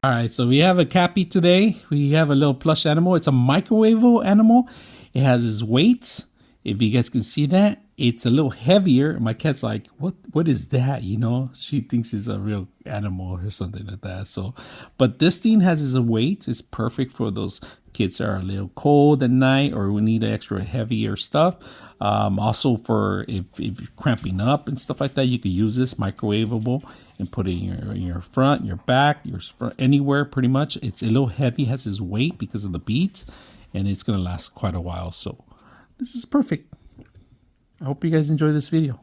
All right, so we have a Cappy today. We have a little plush animal. It's a microwavable animal. It has its weights. If you guys can see that, it's a little heavier. My cat's like, what is that? You know, she thinks it's a real animal or something like that. So, but this thing has its weights. It's perfect for those kids that are a little cold at night or we need extra heavier stuff. Also for if you're cramping up and stuff like that, you could use this microwavable and put it in your front, your back, your front, anywhere pretty much. It's a little heavy, has its weight because of the beads, and it's gonna last quite a while. So this is perfect. I hope you guys enjoy this video.